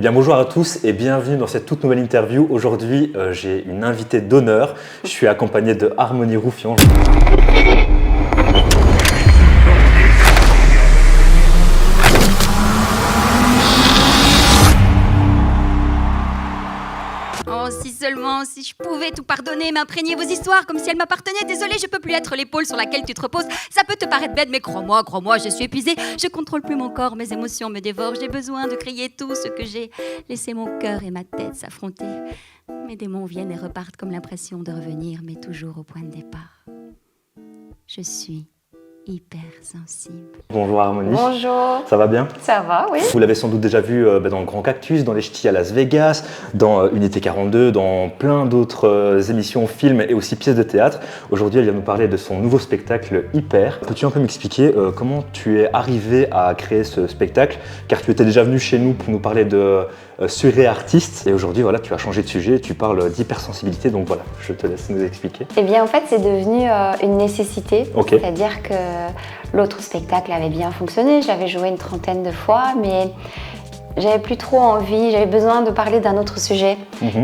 bien bonjour à tous et bienvenue dans cette toute nouvelle interview. Aujourd'hui j'ai une invitée d'honneur, je suis accompagné de Harmonie Roufion. Oh, si seulement, si je pouvais tout pardonner, m'imprégner vos histoires comme si elles m'appartenaient. Désolée, je peux plus être l'épaule sur laquelle tu te reposes. Ça peut te paraître bête, mais crois-moi, je suis épuisée. Je contrôle plus mon corps, mes émotions me dévorent. J'ai besoin de crier tout ce que j'ai. Laisser mon cœur et ma tête s'affronter. Mes démons viennent et repartent comme l'impression de revenir, mais toujours au point de départ. Je suis hypersensible. Bonjour Harmonie. Bonjour. Ça va bien? Ça va, oui. Vous l'avez sans doute déjà vu dans le Grand Cactus, dans les Ch'tis à Las Vegas, dans Unité 42, dans plein d'autres émissions, films et aussi pièces de théâtre. Aujourd'hui, elle vient nous parler de son nouveau spectacle Hyper. Peux-tu un peu m'expliquer comment tu es arrivé à créer ce spectacle? Car tu étais déjà venu chez nous pour nous parler de Suré Artiste. Et aujourd'hui, voilà, tu as changé de sujet, tu parles d'hypersensibilité. Donc voilà, je te laisse nous expliquer. Eh bien, en fait, c'est devenu une nécessité. Ok. C'est-à-dire que l'autre spectacle avait bien fonctionné. Je l'avais joué une trentaine de fois, mais j'avais plus trop envie, j'avais besoin de parler d'un autre sujet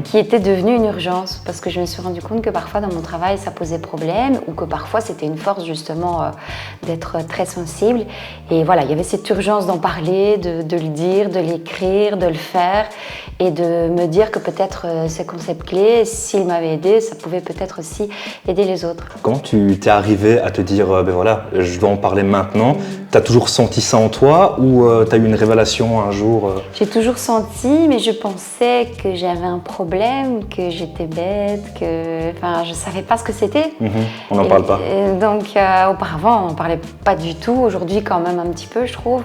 qui était devenu une urgence parce que je me suis rendu compte que parfois dans mon travail ça posait problème ou que parfois c'était une force justement d'être très sensible. Et voilà, il y avait cette urgence d'en parler, de le dire, de l'écrire, de le faire et de me dire que peut-être ces concepts clés, s'ils m'avaient aidé, ça pouvait peut-être aussi aider les autres. Comment tu t'es arrivé à te dire, ben voilà, je dois en parler maintenant? T'as toujours senti ça en toi ou t'as eu une révélation un jour? J'ai toujours senti, mais je pensais que j'avais un problème, que j'étais bête, que je savais pas ce que c'était. On n'en parle pas. Donc auparavant, on n'en parlait pas du tout. Aujourd'hui, quand même un petit peu, je trouve.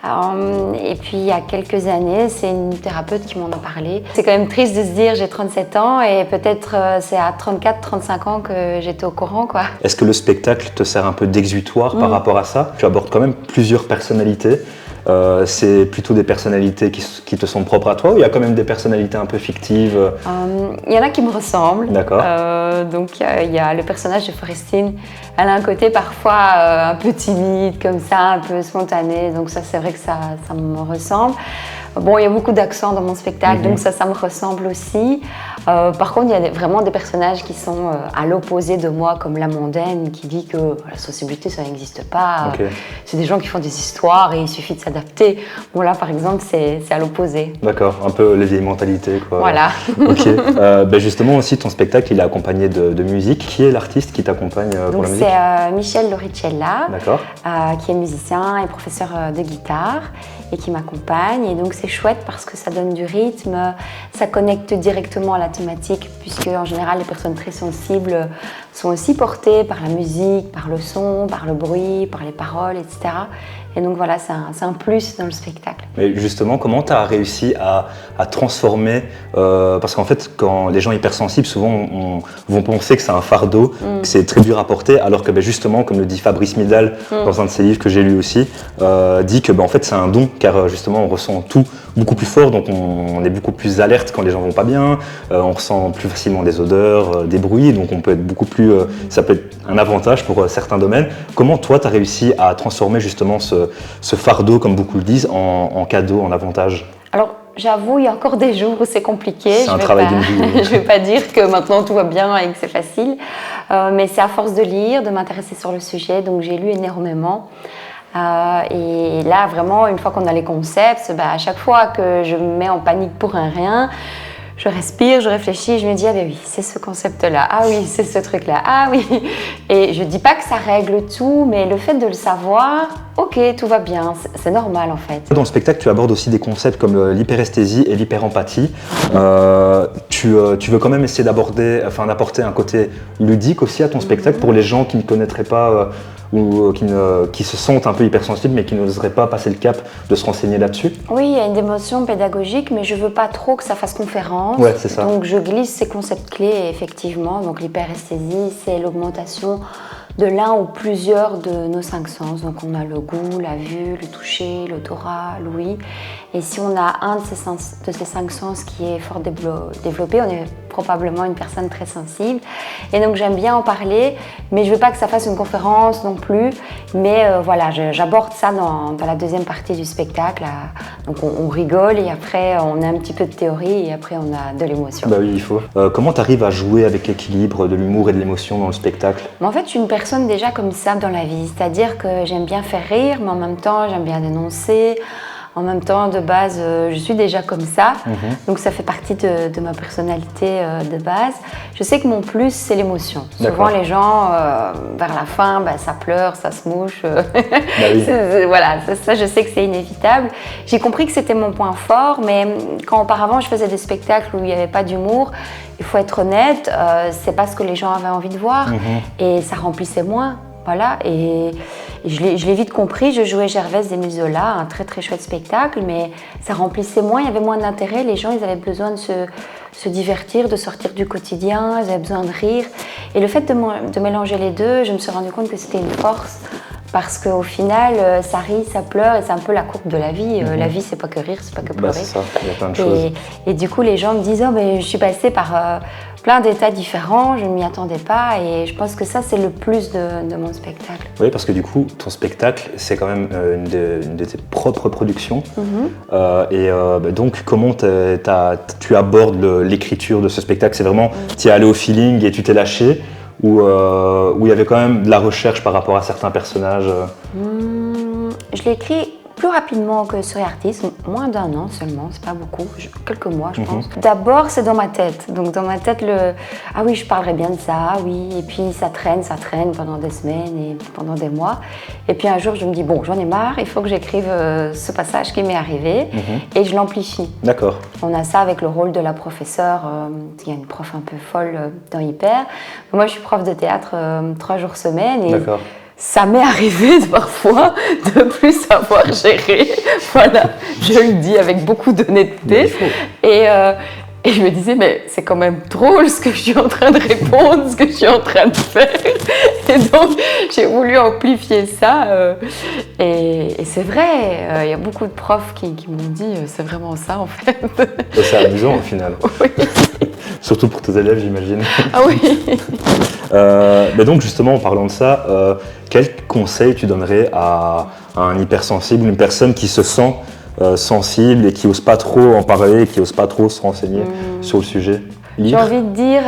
Et puis il y a quelques années, c'est une thérapeute qui m'en a parlé. C'est quand même triste de se dire j'ai 37 ans et peut-être c'est à 34-35 ans que j'étais au courant, quoi. Est-ce que le spectacle te sert un peu d'exutoire par rapport à ça? Tu abordes quand même plusieurs personnalités. C'est plutôt des personnalités qui te sont propres à toi ou il y a quand même des personnalités un peu fictives? Il y en a qui me ressemblent. D'accord. Donc il y a le personnage de Forestine. Elle a un côté parfois un peu timide, comme ça, un peu spontané. Donc ça, c'est vrai que ça me ressemble. Bon, il y a beaucoup d'accents dans mon spectacle, donc ça me ressemble aussi. Par contre, il y a vraiment des personnages qui sont à l'opposé de moi, comme la mondaine, qui dit que la sensibilité, ça n'existe pas. Okay. C'est des gens qui font des histoires et il suffit de s'adapter. Bon, là, par exemple, c'est à l'opposé. D'accord, un peu les vieilles mentalités, quoi. Voilà. Ok. Justement, aussi, ton spectacle, il est accompagné de musique. Qui est l'artiste qui t'accompagne pour la musique? C'est Michel Loricella, qui est musicien et professeur de guitare et qui m'accompagne. Et donc, c'est chouette parce que ça donne du rythme, ça connecte directement à la thématique puisque en général les personnes très sensibles sont aussi portées par la musique, par le son, par le bruit, par les paroles, etc. Et donc voilà, c'est un plus dans le spectacle. Mais justement, comment tu as réussi à transformer parce qu'en fait, quand les gens hypersensibles, souvent, vont penser que c'est un fardeau, que c'est très dur à porter, alors que justement, comme le dit Fabrice Midal dans un de ses livres que j'ai lu aussi, dit que en fait, c'est un don, car justement, on ressent tout beaucoup plus fort, donc on est beaucoup plus alerte quand les gens vont pas bien, on ressent plus facilement des odeurs, des bruits, donc on peut être beaucoup plus, ça peut être un avantage pour certains domaines. Comment toi, tu as réussi à transformer justement ce fardeau, comme beaucoup le disent, en cadeau, en avantage? Alors, j'avoue, il y a encore des jours où c'est compliqué. C'est un travail d'une vie. Je ne vais pas dire que maintenant tout va bien et que c'est facile, mais c'est à force de lire, de m'intéresser sur le sujet, donc j'ai lu énormément. Et là, vraiment, une fois qu'on a les concepts, à chaque fois que je me mets en panique pour un rien, je respire, je réfléchis, je me dis, ah ben oui, c'est ce concept-là, ah oui, c'est ce truc-là, ah oui. Et je dis pas que ça règle tout, mais le fait de le savoir, ok, tout va bien, c'est normal en fait. Dans le spectacle, tu abordes aussi des concepts comme l'hyperesthésie et l'hyperempathie. Tu veux quand même essayer d'apporter un côté ludique aussi à ton spectacle pour les gens qui ne connaîtraient pas ou qui se sentent un peu hypersensibles mais qui n'oseraient pas passer le cap de se renseigner là-dessus? Oui, il y a une dimension pédagogique, mais je veux pas trop que ça fasse conférence. Ouais, c'est ça. Donc je glisse ces concepts clés, effectivement. Donc l'hyperesthésie, c'est l'augmentation de l'un ou plusieurs de nos 5 sens. Donc on a le goût, la vue, le toucher, l'odorat, l'ouïe. Et si on a un de ces 5 sens qui est fort développé, on est probablement une personne très sensible. Et donc j'aime bien en parler, mais je veux pas que ça fasse une conférence non plus. Mais voilà, j'aborde ça dans la deuxième partie du spectacle. Donc on rigole et après on a un petit peu de théorie et après on a de l'émotion. Bah oui, il faut. Comment tu arrives à jouer avec l'équilibre de l'humour et de l'émotion dans le spectacle? Mais en fait, je suis une personne déjà comme ça dans la vie. C'est-à-dire que j'aime bien faire rire, mais en même temps j'aime bien dénoncer. En même temps, de base, je suis déjà comme ça, donc ça fait partie de ma personnalité de base. Je sais que mon plus, c'est l'émotion. Souvent, les gens, vers la fin, ça pleure, ça se mouche. Oui. Voilà, ça, je sais que c'est inévitable. J'ai compris que c'était mon point fort, mais quand auparavant, je faisais des spectacles où il n'y avait pas d'humour, il faut être honnête, c'est pas ce que les gens avaient envie de voir, et ça remplissait moins. Voilà, et je l'ai vite compris, je jouais Gervaise d'Émile Zola, un très très chouette spectacle, mais ça remplissait moins, il y avait moins d'intérêt, les gens ils avaient besoin de se divertir, de sortir du quotidien, ils avaient besoin de rire. Et le fait de mélanger les deux, je me suis rendu compte que c'était une force, parce qu'au final, ça rit, ça pleure, et c'est un peu la courbe de la vie. La vie, c'est pas que rire, c'est pas que pleurer. C'est ça, il y a plein de choses. Et du coup, les gens me disent « Oh, mais je suis passée par plein d'états différents, je ne m'y attendais pas ». Et je pense que ça, c'est le plus de mon spectacle. Oui, parce que du coup, ton spectacle, c'est quand même une de tes propres productions. Donc, comment tu abordes l'écriture de ce spectacle? C'est vraiment, tu es allé au feeling et tu t'es lâché? Ou il y avait quand même de la recherche par rapport à certains personnages? Je l'ai écrit plus rapidement que sur Artist, moins d'1 an seulement, c'est pas beaucoup, quelques mois je pense. D'abord c'est dans ma tête, donc dans ma tête ah oui je parlerais bien de ça, ah oui, et puis ça traîne pendant des semaines et pendant des mois. Et puis un jour je me dis bon j'en ai marre, il faut que j'écrive ce passage qui m'est arrivé et je l'amplifie. D'accord. On a ça avec le rôle de la professeure, il y a une prof un peu folle dans Hyper. Moi je suis prof de théâtre 3 jours semaine et D'accord. Ça m'est arrivé parfois de plus savoir gérer, voilà, je le dis avec beaucoup d'honnêteté. Et je me disais, mais c'est quand même drôle ce que je suis en train de répondre, ce que je suis en train de faire. Et donc, j'ai voulu amplifier ça. Et c'est vrai, il y a beaucoup de profs qui m'ont dit, c'est vraiment ça en fait. C'est amusant au final. Oui. Surtout pour tes élèves, j'imagine. Ah oui. Mais donc justement, en parlant de ça, quel conseil tu donnerais à un hypersensible, une personne qui se sent sensible et qui n'ose pas trop en parler, qui n'ose pas trop se renseigner sur le sujet? J'ai envie de dire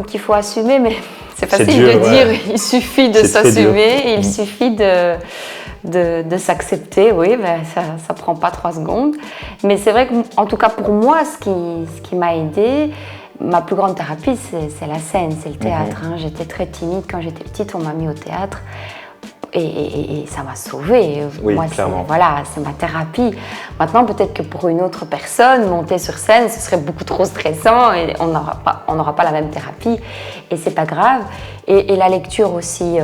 qu'il faut assumer, mais c'est facile dur, de dire, il suffit de s'assumer, il suffit de s'accepter, oui, ça ne prend pas 3 secondes. Mais c'est vrai qu'en tout cas pour moi, ce qui m'a aidée, ma plus grande thérapie, c'est la scène, c'est le théâtre. J'étais très timide quand j'étais petite, on m'a mis au théâtre et ça m'a sauvée. Oui, moi, clairement. C'est ma thérapie. Maintenant, peut-être que pour une autre personne, monter sur scène, ce serait beaucoup trop stressant et on n'aura pas la même thérapie et c'est pas grave. Et la lecture aussi,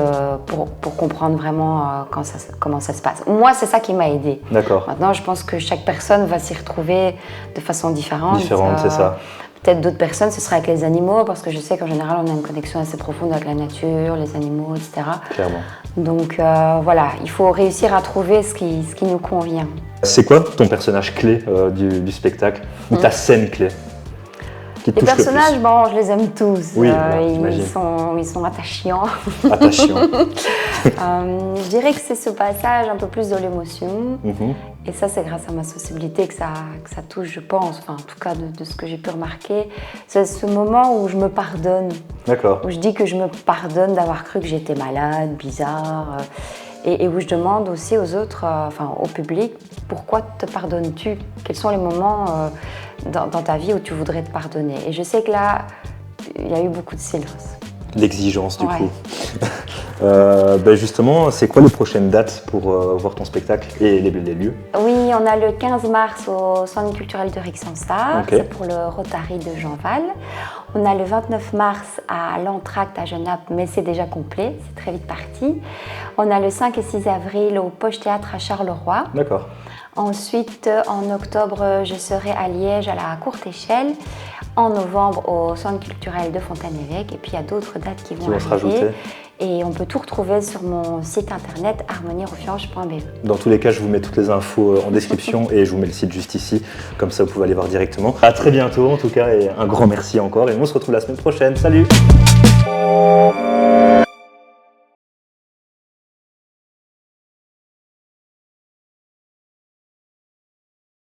pour comprendre vraiment comment ça se passe. Moi, c'est ça qui m'a aidée. D'accord. Maintenant, je pense que chaque personne va s'y retrouver de façon différente. C'est ça. Peut-être d'autres personnes, ce sera avec les animaux, parce que je sais qu'en général, on a une connexion assez profonde avec la nature, les animaux, etc. Clairement. Donc voilà, il faut réussir à trouver ce qui nous convient. C'est quoi ton personnage clé du spectacle ou ta scène clé qui te touche le plus? Les personnages, bon, je les aime tous. Oui, ils sont attachants. Attachants. Je dirais que c'est ce passage un peu plus de l'émotion. Et ça, c'est grâce à ma sensibilité que ça touche, je pense. Enfin, en tout cas, de ce que j'ai pu remarquer. C'est ce moment où je me pardonne. D'accord. Où je dis que je me pardonne d'avoir cru que j'étais malade, bizarre. Et où je demande aussi aux autres, au public, pourquoi te pardonnes-tu? Quels sont les moments dans ta vie où tu voudrais te pardonner? Et je sais que là, il y a eu beaucoup de silence. L'exigence du coup. Justement, c'est quoi les prochaines dates pour voir ton spectacle et les lieux? Oui, on a le 15 mars au Centre culturel de Rixensart, c'est pour le Rotary de Jeanval. On a le 29 mars à l'Entracte à Genappe, mais c'est déjà complet, c'est très vite parti. On a le 5 et 6 avril au Poche Théâtre à Charleroi. D'accord. Ensuite, en octobre, je serai à Liège à la Courte Échelle. En novembre, au Centre culturel de Fontaine-l'Évêque. Et puis, il y a d'autres dates qui vont se rajouter. Et on peut tout retrouver sur mon site internet harmonierefuge.be. Dans tous les cas, je vous mets toutes les infos en description et je vous mets le site juste ici, comme ça vous pouvez aller voir directement. À très bientôt en tout cas et un grand merci encore et on se retrouve la semaine prochaine. Salut!